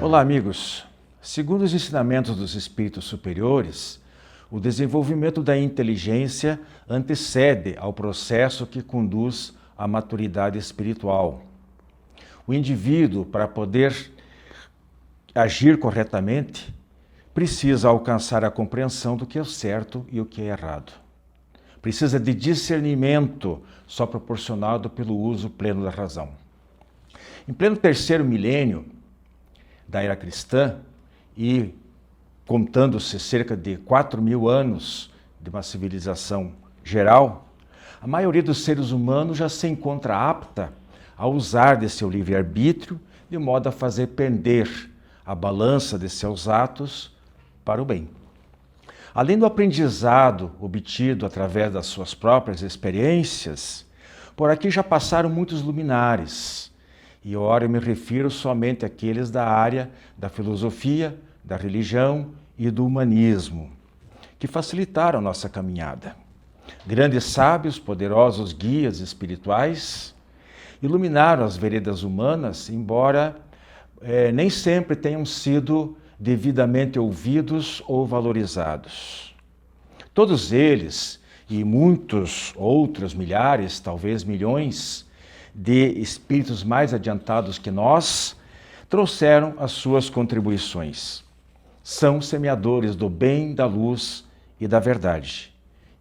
Olá, amigos. Segundo os ensinamentos dos espíritos superiores, o desenvolvimento da inteligência antecede ao processo que conduz à maturidade espiritual. O indivíduo, para poder agir corretamente, precisa alcançar a compreensão do que é certo e o que é errado. Precisa de discernimento só proporcionado pelo uso pleno da razão. Em pleno terceiro milênio da era cristã, e contando-se cerca de 4.000 anos de uma civilização geral, a maioria dos seres humanos já se encontra apta a usar de seu livre-arbítrio de modo a fazer pender a balança de seus atos para o bem. Além do aprendizado obtido através das suas próprias experiências, por aqui já passaram muitos luminares, e ora eu me refiro somente àqueles da área da filosofia, da religião e do humanismo, que facilitaram nossa caminhada. Grandes sábios, poderosos guias espirituais, iluminaram as veredas humanas, embora nem sempre tenham sido devidamente ouvidos ou valorizados. Todos eles, e muitos outros milhares, talvez milhões, de espíritos mais adiantados que nós, trouxeram as suas contribuições. São semeadores do bem, da luz e da verdade.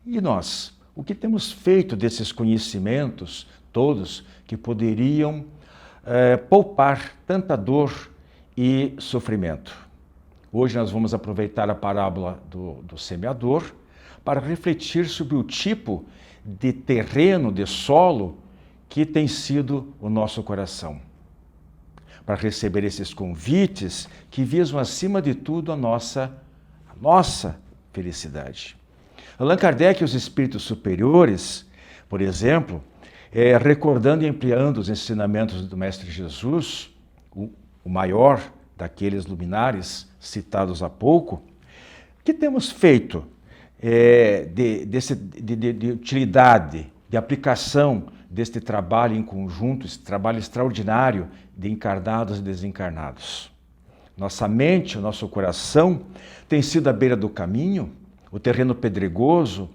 E nós, o que temos feito desses conhecimentos todos que poderiam poupar tanta dor e sofrimento? Hoje nós vamos aproveitar a parábola do semeador para refletir sobre o tipo de terreno, de solo, que tem sido o nosso coração. Para receber esses convites que visam, acima de tudo, a nossa felicidade. Allan Kardec e os espíritos superiores, por exemplo, recordando e ampliando os ensinamentos do Mestre Jesus, o maior daqueles luminares citados há pouco, o que temos feito de utilidade, de aplicação deste trabalho em conjunto, esse trabalho extraordinário de encarnados e desencarnados? Nossa mente, o nosso coração tem sido à beira do caminho, o terreno pedregoso,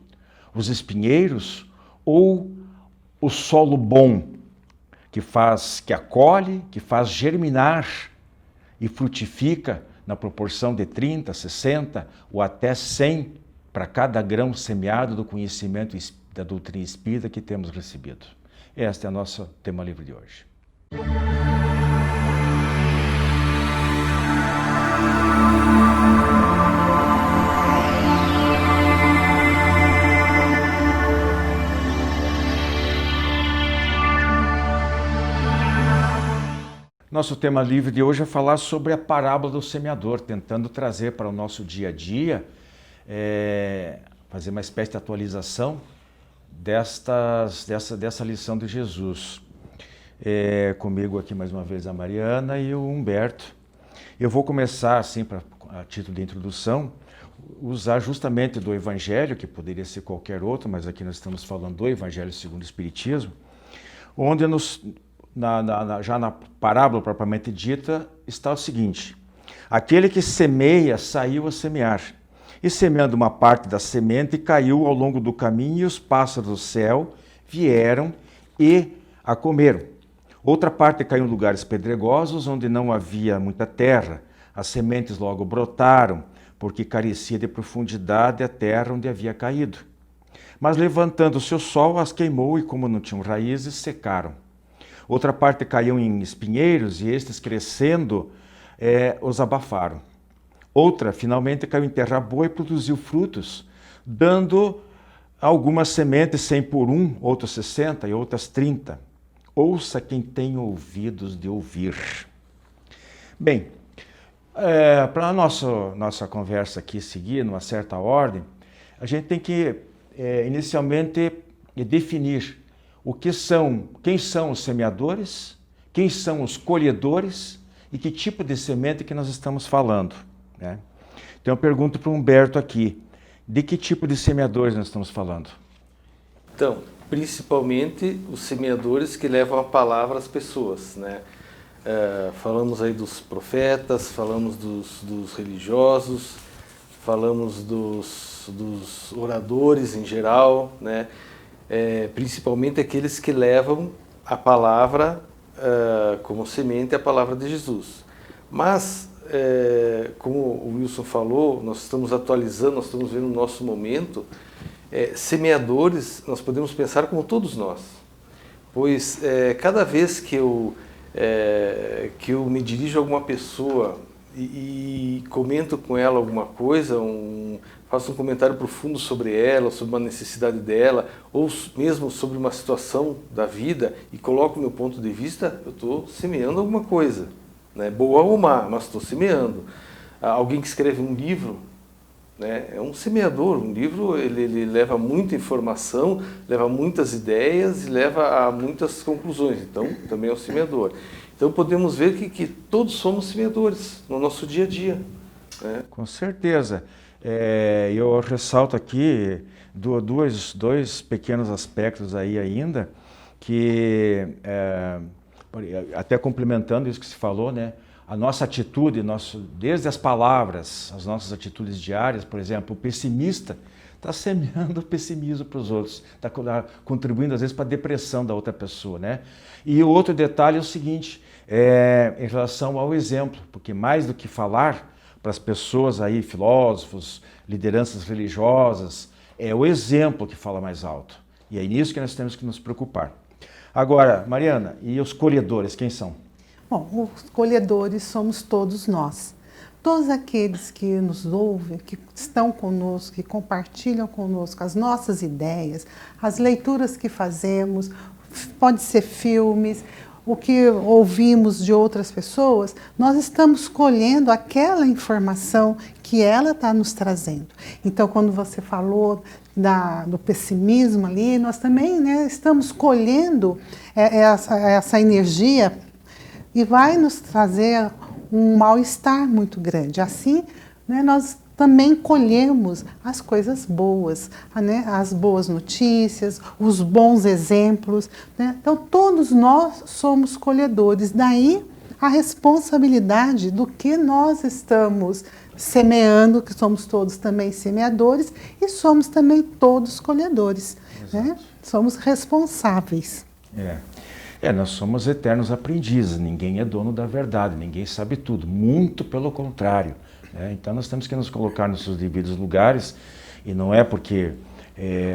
os espinheiros ou o solo bom que acolhe, que faz germinar e frutifica na proporção de 30, 60 ou até 100 para cada grão semeado do conhecimento da doutrina espírita que temos recebido. Este é o nosso tema livre de hoje. Nosso tema livre de hoje é falar sobre a parábola do semeador, tentando trazer para o nosso dia a dia, fazer uma espécie de atualização dessa lição de Jesus. Comigo aqui mais uma vez a Mariana e o Humberto. Eu vou começar, assim, a título de introdução, usar justamente do Evangelho, que poderia ser qualquer outro, mas aqui nós estamos falando do Evangelho segundo o Espiritismo, onde já na parábola propriamente dita está o seguinte: aquele que semeia saiu a semear, e semeando uma parte da semente caiu ao longo do caminho, e os pássaros do céu vieram e a comeram. Outra parte caiu em lugares pedregosos, onde não havia muita terra. As sementes logo brotaram, porque carecia de profundidade a terra onde havia caído. Mas levantando-se o sol, as queimou, e como não tinham raízes, secaram. Outra parte caiu em espinheiros, e estes, crescendo, os abafaram. Outra, finalmente, caiu em terra boa e produziu frutos, dando algumas sementes 100 por 1, outras 60 e outras 30. Ouça quem tem ouvidos de ouvir. Bem, para a nossa conversa aqui seguir numa certa ordem, a gente tem que, inicialmente, definir quem são os semeadores, quem são os colhedores e que tipo de semente que nós estamos falando, né? Então eu pergunto para o Humberto aqui, de que tipo de semeadores nós estamos falando? Então, principalmente os semeadores que levam a palavra às pessoas, né? Falamos aí dos profetas, falamos dos religiosos, falamos dos oradores em geral, né? Principalmente aqueles que levam a palavra como semente, a palavra de Jesus. Mas, como o Wilson falou, nós estamos atualizando, nós estamos vendo o nosso momento, semeadores, nós podemos pensar como todos nós, pois cada vez que eu me dirijo a alguma pessoa e comento com ela alguma coisa, faço um comentário profundo sobre ela, sobre uma necessidade dela, ou mesmo sobre uma situação da vida e coloco o meu ponto de vista, eu estou semeando alguma coisa, né? Boa ou má, mas estou semeando. Alguém que escreve um livro, né, é um semeador. Um livro ele leva muita informação, leva muitas ideias e leva a muitas conclusões, então também é um semeador. Então podemos ver que todos somos semeadores no nosso dia a dia, né? Com certeza. Eu ressalto aqui dois pequenos aspectos aí ainda, que até complementando isso que se falou, né? A nossa atitude, desde as palavras, as nossas atitudes diárias, por exemplo, o pessimista está semeando pessimismo para os outros, está contribuindo às vezes para a depressão da outra pessoa, né? E o outro detalhe é o seguinte, em relação ao exemplo, porque mais do que falar para as pessoas aí, filósofos, lideranças religiosas, é o exemplo que fala mais alto. E é nisso que nós temos que nos preocupar. Agora, Mariana, e os colhedores, quem são? Bom, os colhedores somos todos nós. Todos aqueles que nos ouvem, que estão conosco, que compartilham conosco as nossas ideias, as leituras que fazemos, pode ser filmes, o que ouvimos de outras pessoas, nós estamos colhendo aquela informação que ela está nos trazendo. Então, quando você falou do pessimismo ali, nós também, né, estamos colhendo essa energia e vai nos trazer um mal-estar muito grande. Assim, né, nós também colhemos as coisas boas, né, as boas notícias, os bons exemplos, né? Então, todos nós somos colhedores. Daí, a responsabilidade do que nós estamos semeando, que somos todos também semeadores, e somos também todos colhedores, né? Somos responsáveis. Nós somos eternos aprendizes, ninguém é dono da verdade, ninguém sabe tudo, muito pelo contrário, né? Então nós temos que nos colocar nos seus devidos lugares, e não é porque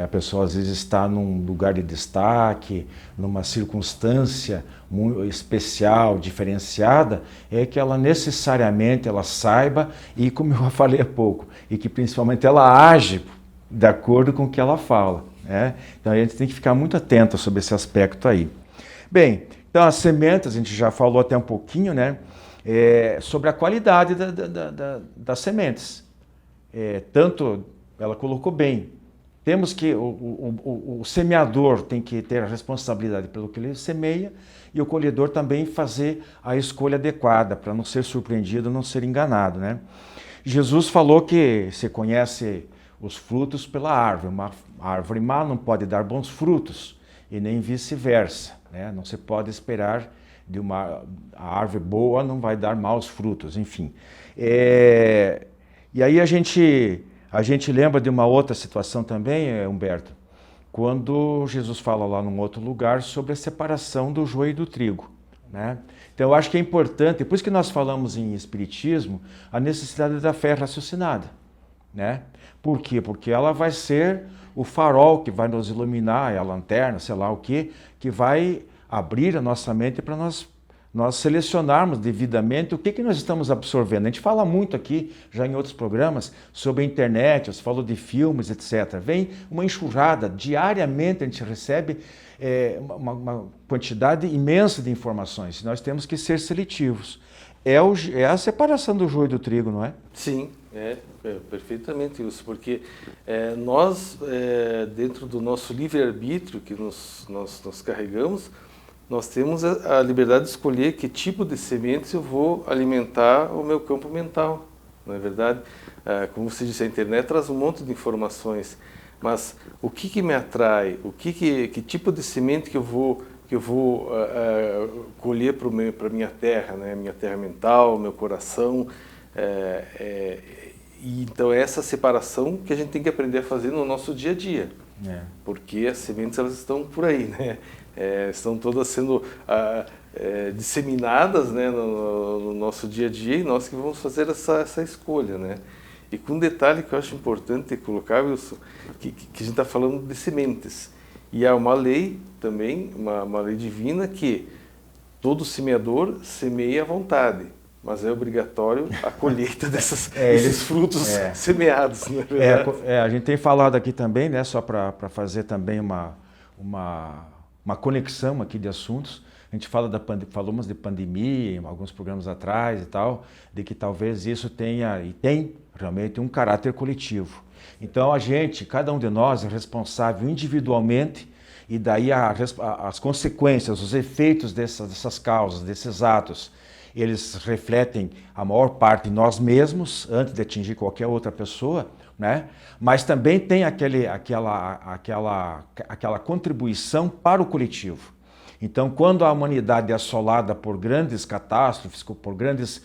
a pessoa às vezes está num lugar de destaque, numa circunstância muito especial, diferenciada, que ela necessariamente ela saiba, e como eu falei há pouco, e que principalmente ela age de acordo com o que ela fala, né? Então a gente tem que ficar muito atento sobre esse aspecto aí. Bem, então as sementes, a gente já falou até um pouquinho, né, sobre a qualidade das sementes. Tanto, ela colocou bem, temos que, o semeador tem que ter a responsabilidade pelo que ele semeia, e o colhedor também fazer a escolha adequada, para não ser surpreendido, não ser enganado, né? Jesus falou que se conhece os frutos pela árvore, uma árvore má não pode dar bons frutos, e nem vice-versa, né? Não se pode esperar a árvore boa não vai dar maus frutos, enfim. E aí a gente lembra de uma outra situação também, Humberto, quando Jesus fala lá num outro lugar sobre a separação do joio e do trigo, né? Então eu acho que é importante, por isso que nós falamos em espiritismo, a necessidade da fé raciocinada, né? Por quê? Porque ela vai ser o farol que vai nos iluminar, a lanterna, sei lá o que vai abrir a nossa mente para nós selecionarmos devidamente o que nós estamos absorvendo. A gente fala muito aqui, já em outros programas, sobre a internet, você falou de filmes, etc. Vem uma enxurrada, diariamente a gente recebe uma quantidade imensa de informações. Nós temos que ser seletivos. É a separação do joio do trigo, não é? Sim, perfeitamente isso, porque nós, dentro do nosso livre-arbítrio que nós carregamos, nós temos a liberdade de escolher que tipo de sementes eu vou alimentar o meu campo mental, não é verdade? Como você disse, a internet traz um monte de informações, mas o que me atrai, que tipo de semente que eu vou que eu vou colher para minha terra, né? Minha terra mental, meu coração. E então essa separação que a gente tem que aprender a fazer no nosso dia a dia, porque as sementes elas estão por aí, né? Estão todas sendo disseminadas, né, no nosso dia a dia, e nós que vamos fazer essa escolha, né? E com um detalhe que eu acho importante colocar, Wilson, que a gente está falando de sementes. E há uma lei também, uma lei divina, que todo semeador semeia à vontade, mas é obrigatório a colheita desses frutos semeados. Não é verdade? A gente tem falado aqui também, né, só para fazer também uma conexão aqui de assuntos. A gente falamos de pandemia em alguns programas atrás e tal, de que talvez isso tenha, e tem realmente, um caráter coletivo. Então cada um de nós é responsável individualmente, e daí as consequências, os efeitos dessas causas, desses atos, eles refletem a maior parte em nós mesmos, antes de atingir qualquer outra pessoa, né? Mas também tem aquela contribuição para o coletivo. Então, quando a humanidade é assolada por grandes catástrofes, por grandes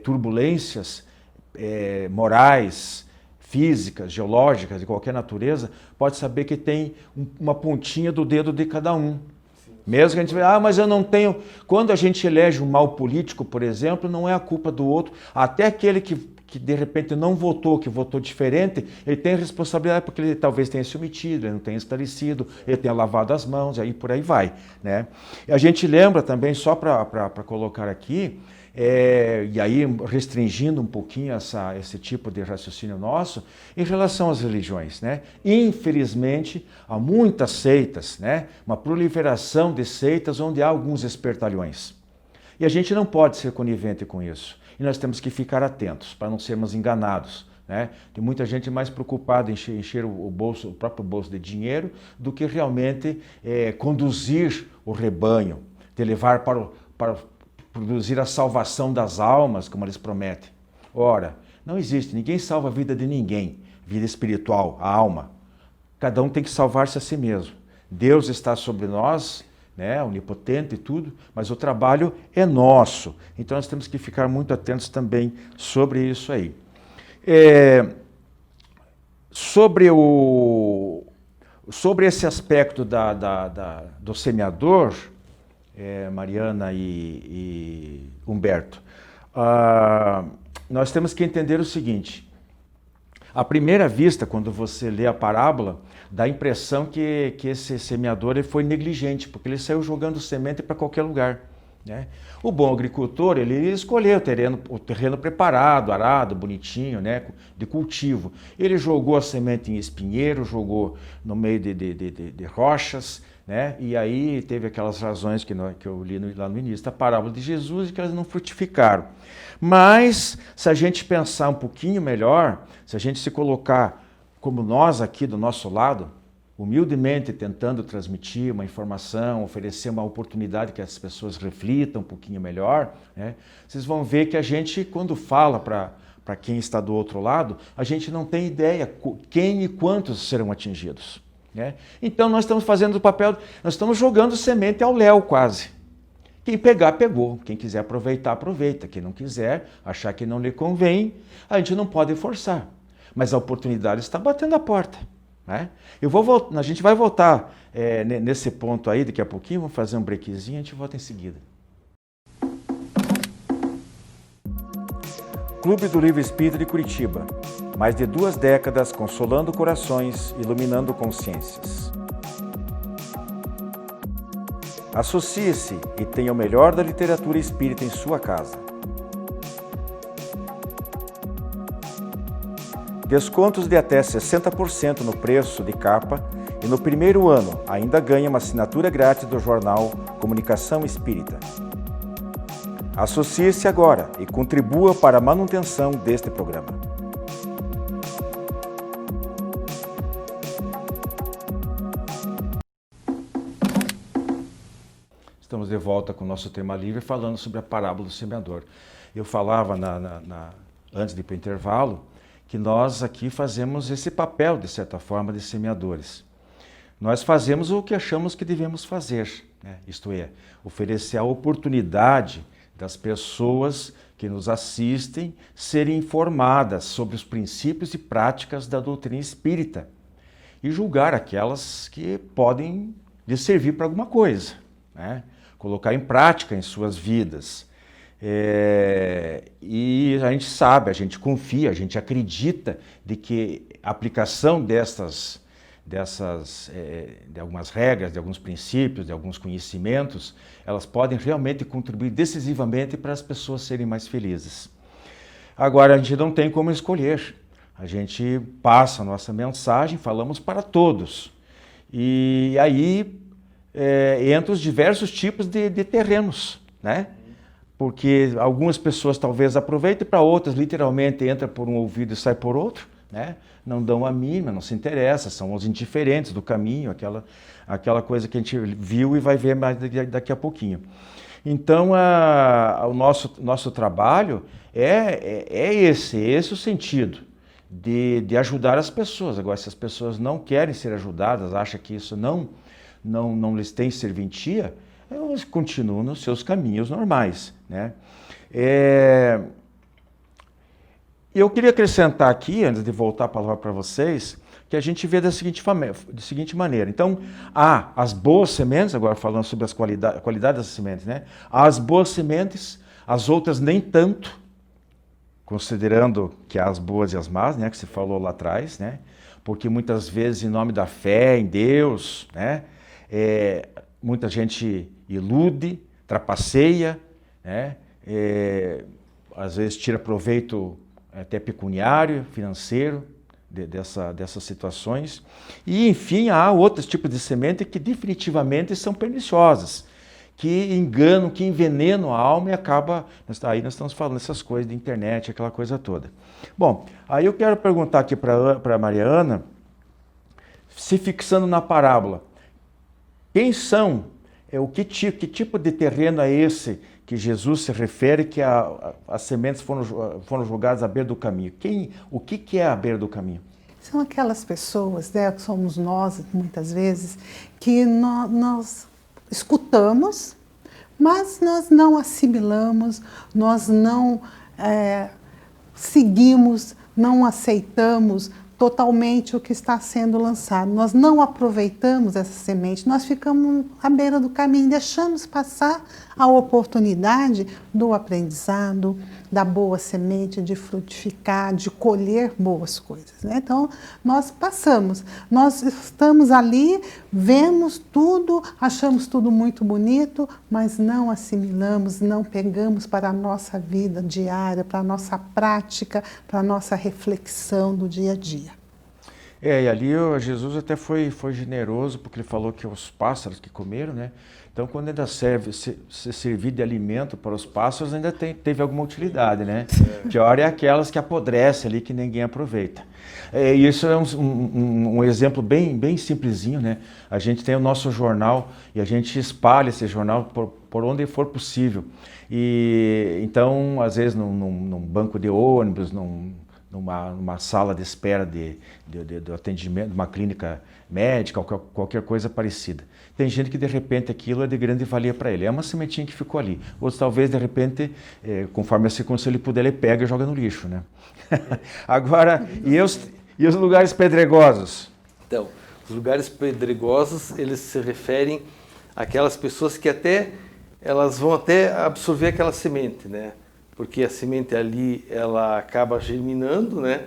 turbulências morais, físicas, geológicas, de qualquer natureza, pode saber que tem uma pontinha do dedo de cada um. Mesmo que a gente veja, mas eu não tenho... Quando a gente elege um mal político, por exemplo, não é a culpa do outro. Até aquele que de repente não votou, que votou diferente, ele tem responsabilidade porque ele talvez tenha se omitido, ele não tenha esclarecido, ele tenha lavado as mãos, e aí por aí vai, né? E a gente lembra também, só para colocar aqui, e aí restringindo um pouquinho esse tipo de raciocínio nosso, em relação às religiões, né? Infelizmente, há muitas seitas, né? Uma proliferação de seitas onde há alguns espertalhões. E a gente não pode ser conivente com isso. E nós temos que ficar atentos para não sermos enganados, né? Tem muita gente mais preocupada em encher o próprio bolso de dinheiro do que realmente conduzir o rebanho, de levar para produzir a salvação das almas, como eles prometem. Ora, não existe, ninguém salva a vida de ninguém, vida espiritual, a alma. Cada um tem que salvar-se a si mesmo. Deus está sobre nós, né, onipotente e tudo, mas o trabalho é nosso. Então nós temos que ficar muito atentos também sobre isso aí. Sobre esse aspecto do semeador, Mariana e Humberto, nós temos que entender o seguinte: à primeira vista, quando você lê a parábola, dá a impressão que esse semeador ele foi negligente, porque ele saiu jogando semente para qualquer lugar, né? O bom agricultor, ele escolheu o terreno preparado, arado, bonitinho, né, de cultivo. Ele jogou a semente em espinheiro, jogou no meio de rochas, né? E aí teve aquelas razões que eu li lá no início da parábola de Jesus, e que elas não frutificaram. Mas, se a gente pensar um pouquinho melhor, se a gente se colocar como nós aqui do nosso lado, humildemente tentando transmitir uma informação, oferecer uma oportunidade que as pessoas reflitam um pouquinho melhor, né? Vocês vão ver que a gente, quando fala para quem está do outro lado, a gente não tem ideia quem e quantos serão atingidos, né? Então nós estamos fazendo o papel, nós estamos jogando semente ao léu quase. Quem pegar, pegou. Quem quiser aproveitar, aproveita. Quem não quiser, achar que não lhe convém, a gente não pode forçar. Mas a oportunidade está batendo a porta, né? A gente vai voltar nesse ponto aí daqui a pouquinho, vamos fazer um breakzinho e a gente volta em seguida. Clube do Livro Espírita de Curitiba. Mais de 2 décadas consolando corações, iluminando consciências. Associe-se e tenha o melhor da literatura espírita em sua casa. Descontos de até 60% no preço de capa e no primeiro ano ainda ganha uma assinatura grátis do jornal Comunicação Espírita. Associe-se agora e contribua para a manutenção deste programa. Estamos de volta com o nosso tema livre, falando sobre a parábola do semeador. Eu falava antes de ir para o intervalo que nós aqui fazemos esse papel, de certa forma, de semeadores. nós fazemos o que achamos que devemos fazer, né? Isto é, oferecer a oportunidade das pessoas que nos assistem serem informadas sobre os princípios e práticas da doutrina espírita e julgar aquelas que podem lhes servir para alguma coisa, né? Colocar em prática em suas vidas. E a gente sabe, a gente confia, a gente acredita de que a aplicação de algumas regras, de alguns princípios, de alguns conhecimentos, elas podem realmente contribuir decisivamente para as pessoas serem mais felizes. Agora, a gente não tem como escolher. A gente passa a nossa mensagem, falamos para todos. E aí entram os diversos tipos de terrenos, né? Porque algumas pessoas talvez aproveitem, para outras literalmente entra por um ouvido e sai por outro, né? Não dão a mínima, não se interessa, são os indiferentes do caminho, aquela coisa que a gente viu e vai ver mais daqui a pouquinho. Então, o nosso trabalho é esse o sentido, de ajudar as pessoas. Agora, se as pessoas não querem ser ajudadas, acham que isso não lhes tem serventia, elas continuam nos seus caminhos normais, né? Eu queria acrescentar aqui, antes de voltar a palavra para vocês, que a gente vê da seguinte maneira. Então, há as boas sementes, agora falando sobre a qualidade das sementes, né? Há as boas sementes, as outras nem tanto, considerando que há as boas e as más, né? Que se falou lá atrás, né? Porque muitas vezes, em nome da fé em Deus, né? Muita gente ilude, trapaceia, né? Às vezes tira proveito até pecuniário, financeiro, dessas situações. E, enfim, há outros tipos de semente que definitivamente são perniciosas, que enganam, que envenenam a alma e acaba... Aí nós estamos falando dessas coisas de internet, aquela coisa toda. Bom, aí eu quero perguntar aqui para a Mariana, se fixando na parábola, quem são, que tipo de terreno é esse que Jesus se refere que as sementes foram jogadas à beira do caminho? O que é a beira do caminho? São aquelas pessoas, né, que somos nós, muitas vezes, que nós escutamos, mas nós não assimilamos, nós não seguimos, não aceitamos totalmente o que está sendo lançado. Nós não aproveitamos essa semente, nós ficamos à beira do caminho, deixamos passar a oportunidade do aprendizado, da boa semente, de frutificar, de colher boas coisas, né? Então, nós passamos, nós estamos ali, vemos tudo, achamos tudo muito bonito, mas não assimilamos, não pegamos para a nossa vida diária, para a nossa prática, para a nossa reflexão do dia a dia. E ali Jesus até foi generoso, porque ele falou que os pássaros que comeram, né? Então, quando ainda servir de alimento para os pássaros, ainda teve alguma utilidade, né? Pior é aquelas que apodrecem ali, que ninguém aproveita. E isso é um exemplo bem simplesinho, né? A gente tem o nosso jornal e a gente espalha esse jornal por onde for possível. E então, às vezes, num banco de ônibus, numa sala de espera de atendimento, de uma clínica médica, qualquer coisa parecida. Tem gente que de repente aquilo é de grande valia para ele. É uma sementinha que ficou ali. Outros talvez de repente, conforme a circunstância ele puder, ele pega e joga no lixo, né? Agora, e os lugares pedregosos? Então, os lugares pedregosos, eles se referem àquelas pessoas que elas vão até absorver aquela semente, né? Porque a semente ali, ela acaba germinando, né?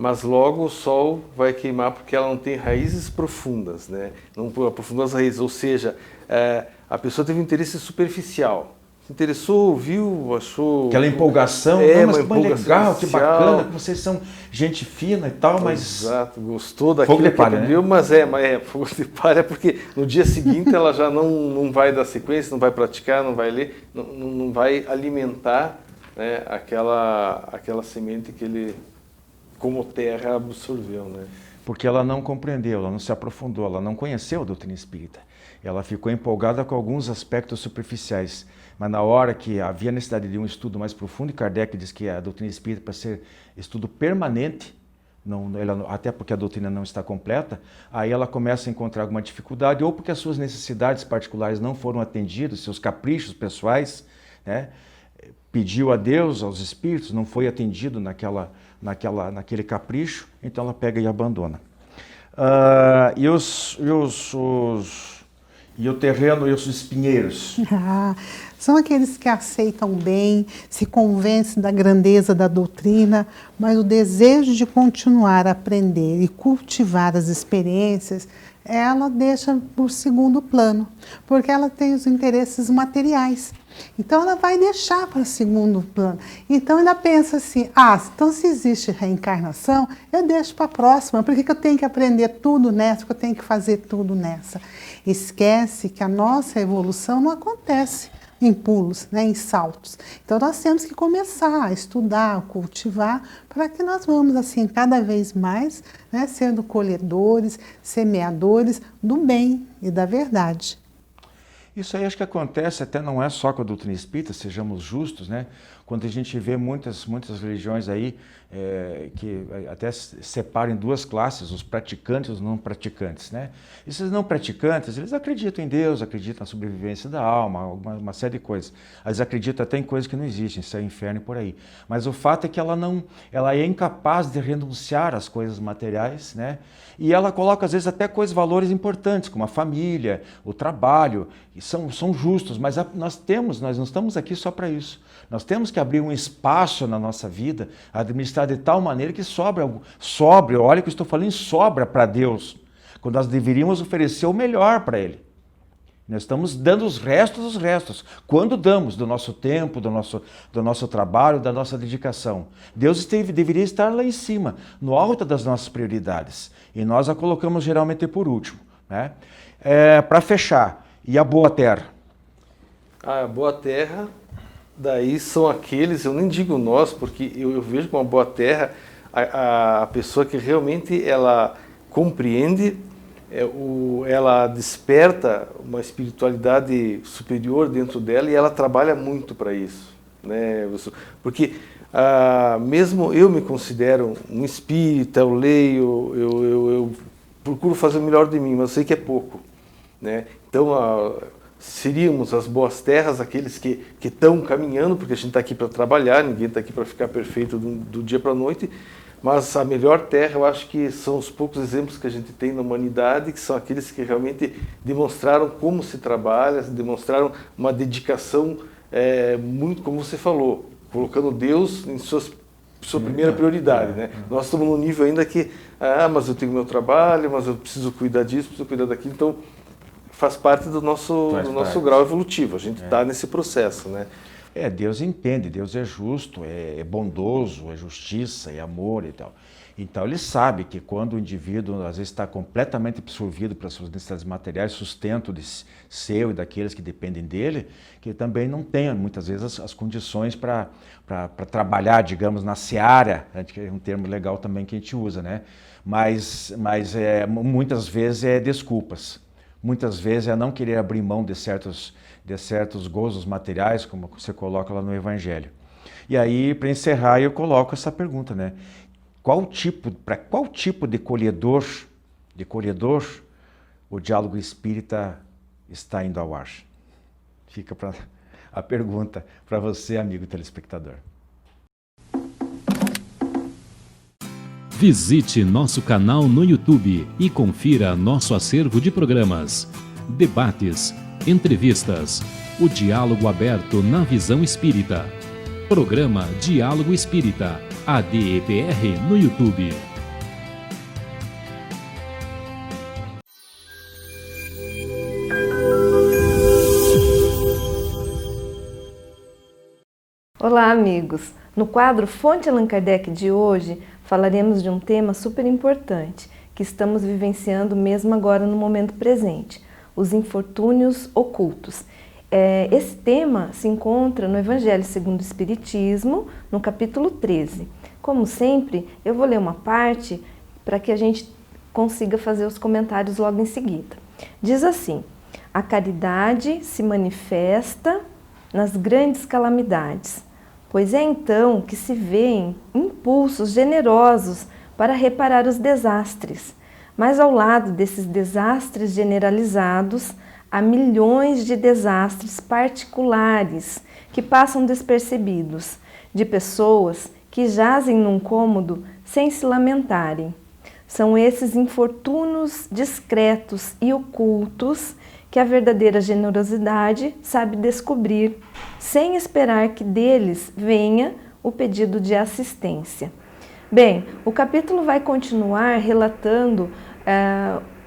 Mas logo o sol vai queimar porque ela não tem raízes profundas, né? Não aprofundou as raízes, ou seja, a pessoa teve um interesse superficial. Se interessou, viu, achou... Aquela empolgação, mas que legal, que bacana, que vocês são gente fina e tal, mas... Exato, gostou daquilo que aprendeu, né? Mas fogo de palha, porque no dia seguinte ela já não vai dar sequência, não vai praticar, não vai ler, não vai alimentar, né, aquela semente que ele, como terra, absorveu, né? Porque ela não compreendeu, ela não se aprofundou, ela não conheceu a doutrina espírita. Ela ficou empolgada com alguns aspectos superficiais, mas na hora que havia necessidade de um estudo mais profundo, e Kardec diz que a doutrina espírita, para ser estudo permanente, até porque a doutrina não está completa, aí ela começa a encontrar alguma dificuldade, ou porque as suas necessidades particulares não foram atendidas, seus caprichos pessoais, né? Pediu a Deus, aos espíritos, não foi atendido naquele capricho, então ela pega e abandona. E o terreno e os espinheiros? São aqueles que aceitam bem, se convencem da grandeza da doutrina, mas o desejo de continuar a aprender e cultivar as experiências, ela deixa por segundo plano, porque ela tem os interesses materiais. Então ela vai deixar para segundo plano. Então ela pensa assim, então se existe reencarnação, eu deixo para a próxima, por que eu tenho que aprender tudo nessa, porque eu tenho que fazer tudo nessa? Esquece que a nossa evolução não acontece em pulos, né, em saltos. Então nós temos que começar a estudar, a cultivar, para que nós vamos assim cada vez mais, né, sendo colhedores, semeadores do bem e da verdade. Isso aí acho que acontece, até não é só com a doutrina espírita, sejamos justos, né? Quando a gente vê muitas religiões aí que até separam em duas classes, os praticantes e os não praticantes, né? Esses não praticantes, eles acreditam em Deus, acreditam na sobrevivência da alma, uma série de coisas. Eles acreditam até em coisas que não existem, céu, inferno e por aí. Mas o fato é que ela é incapaz de renunciar às coisas materiais, né? E ela coloca às vezes até valores importantes, como a família, o trabalho, e são justos, mas nós não estamos aqui só para isso. Nós temos que abrir um espaço na nossa vida, administrar de tal maneira que sobre, olha que eu estou falando em sobra para Deus, quando nós deveríamos oferecer o melhor para Ele. Nós estamos dando os restos dos restos. Quando damos do nosso tempo, do nosso trabalho, da nossa dedicação. Deus deveria estar lá em cima, no alto das nossas prioridades. E nós a colocamos geralmente por último, né? Para fechar, e a boa terra? A boa terra, daí são aqueles, eu nem digo nós, porque eu vejo como a boa terra a pessoa que realmente ela compreende, ela desperta uma espiritualidade superior dentro dela e ela trabalha muito para isso, né? Porque mesmo eu me considero um espírita, eu leio, eu procuro fazer o melhor de mim, mas eu sei que é pouco, né? Então seríamos as boas terras, aqueles que estão caminhando, porque a gente está aqui para trabalhar, ninguém está aqui para ficar perfeito do dia para a noite. Mas a melhor terra, eu acho que são os poucos exemplos que a gente tem na humanidade, que são aqueles que realmente demonstraram como se trabalha, demonstraram uma dedicação muito, como você falou, colocando Deus em sua primeira prioridade, né? Nós estamos num nível ainda que, mas eu tenho meu trabalho, mas eu preciso cuidar disso, preciso cuidar daquilo, então faz parte do nosso grau evolutivo, a gente está nesse processo, né? Deus entende, Deus é justo, é bondoso, é justiça, é amor e tal. Então ele sabe que quando o indivíduo às vezes está completamente absorvido pelas suas necessidades materiais, sustento seu e daqueles que dependem dele, que ele também não tenha muitas vezes as condições para trabalhar, digamos, na seara, que é um termo legal também que a gente usa, né? Mas muitas vezes é desculpas, muitas vezes é não querer abrir mão de certos gozos materiais, como você coloca lá no Evangelho. E aí, para encerrar, eu coloco essa pergunta, né? Para qual tipo de colhedor o diálogo espírita está indo ao ar? Fica a pergunta para você, amigo telespectador. Visite nosso canal no YouTube e confira nosso acervo de programas, debates, entrevistas, o diálogo aberto na visão espírita. Programa Diálogo Espírita, ADEPR no YouTube. Olá, amigos! No quadro Fonte Allan Kardec de hoje, falaremos de um tema super importante que estamos vivenciando mesmo agora no momento presente, os infortúnios ocultos. Esse tema se encontra no Evangelho segundo o Espiritismo, no capítulo 13. Como sempre, eu vou ler uma parte para que a gente consiga fazer os comentários logo em seguida. Diz assim: a caridade se manifesta nas grandes calamidades, pois é então que se vêem impulsos generosos para reparar os desastres. Mas ao lado desses desastres generalizados, há milhões de desastres particulares que passam despercebidos, de pessoas que jazem num cômodo sem se lamentarem. São esses infortúnios discretos e ocultos que a verdadeira generosidade sabe descobrir, sem esperar que deles venha o pedido de assistência. Bem, o capítulo vai continuar relatando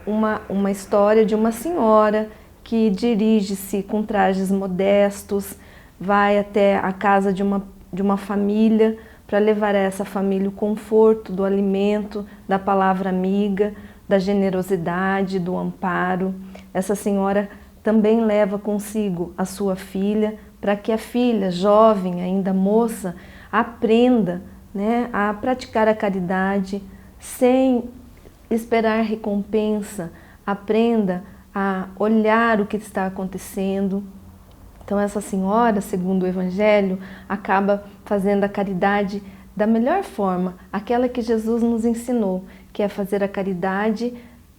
uma história de uma senhora que dirige-se com trajes modestos, vai até a casa de uma família para levar a essa família o conforto do alimento, da palavra amiga, da generosidade, do amparo. Essa senhora também leva consigo a sua filha, para que a filha, jovem, ainda moça, aprenda, né, a praticar a caridade sem esperar recompensa, aprenda a olhar o que está acontecendo. Então essa senhora, segundo o Evangelho, acaba fazendo a caridade da melhor forma, aquela que Jesus nos ensinou, que é fazer a caridade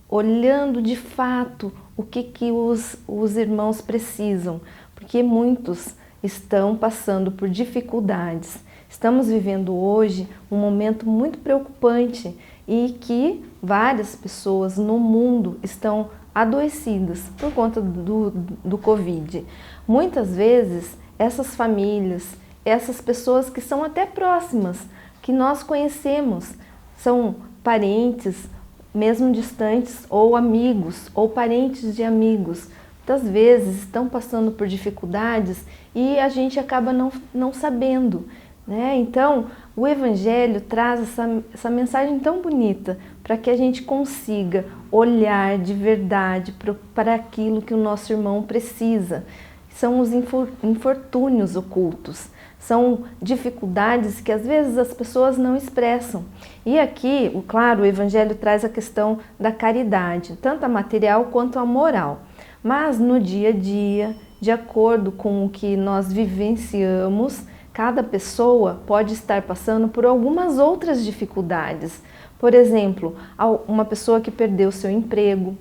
olhando de fato o que os irmãos precisam, porque muitos estão passando por dificuldades. Estamos vivendo hoje um momento muito preocupante e que várias pessoas no mundo estão adoecidas por conta do Covid. Muitas vezes essas famílias, essas pessoas que são até próximas, que nós conhecemos, são parentes, mesmo distantes, ou amigos, ou parentes de amigos, muitas vezes estão passando por dificuldades e a gente acaba não sabendo, né? Então, o Evangelho traz essa mensagem tão bonita para que a gente consiga olhar de verdade para aquilo que o nosso irmão precisa. São os infortúnios ocultos, são dificuldades que às vezes as pessoas não expressam. E aqui, claro, o Evangelho traz a questão da caridade, tanto a material quanto a moral. Mas no dia a dia, de acordo com o que nós vivenciamos, cada pessoa pode estar passando por algumas outras dificuldades. Por exemplo, uma pessoa que perdeu seu emprego,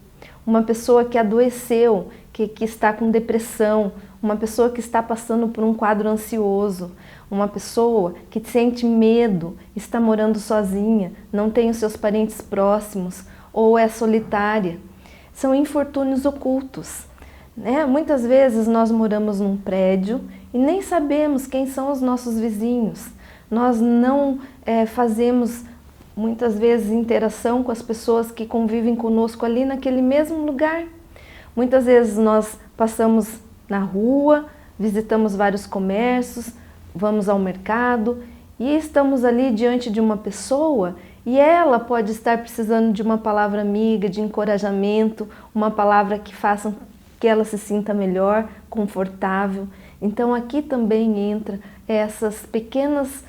uma pessoa que adoeceu, que está com depressão, uma pessoa que está passando por um quadro ansioso, uma pessoa que sente medo, está morando sozinha, não tem os seus parentes próximos ou é solitária. São infortúnios ocultos, né? Muitas vezes nós moramos num prédio e nem sabemos quem são os nossos vizinhos. Nós não fazemos muitas vezes interação com as pessoas que convivem conosco ali naquele mesmo lugar. Muitas vezes nós passamos na rua, visitamos vários comércios, vamos ao mercado e estamos ali diante de uma pessoa e ela pode estar precisando de uma palavra amiga, de encorajamento, uma palavra que faça que ela se sinta melhor, confortável. Então aqui também entra essas pequenos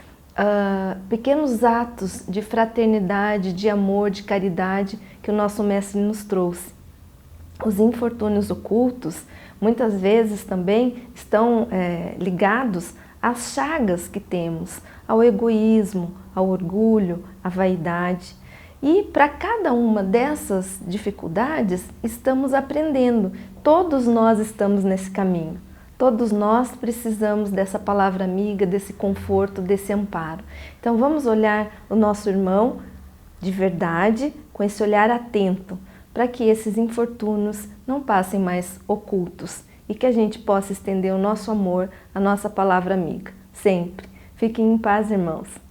atos de fraternidade, de amor, de caridade que o nosso Mestre nos trouxe. Os infortúnios ocultos muitas vezes também estão ligados às chagas que temos, ao egoísmo, ao orgulho, à vaidade. E para cada uma dessas dificuldades estamos aprendendo. Todos nós estamos nesse caminho. Todos nós precisamos dessa palavra amiga, desse conforto, desse amparo. Então vamos olhar o nosso irmão de verdade, com esse olhar atento, para que esses infortúnios não passem mais ocultos e que a gente possa estender o nosso amor, a nossa palavra amiga, sempre. Fiquem em paz, irmãos.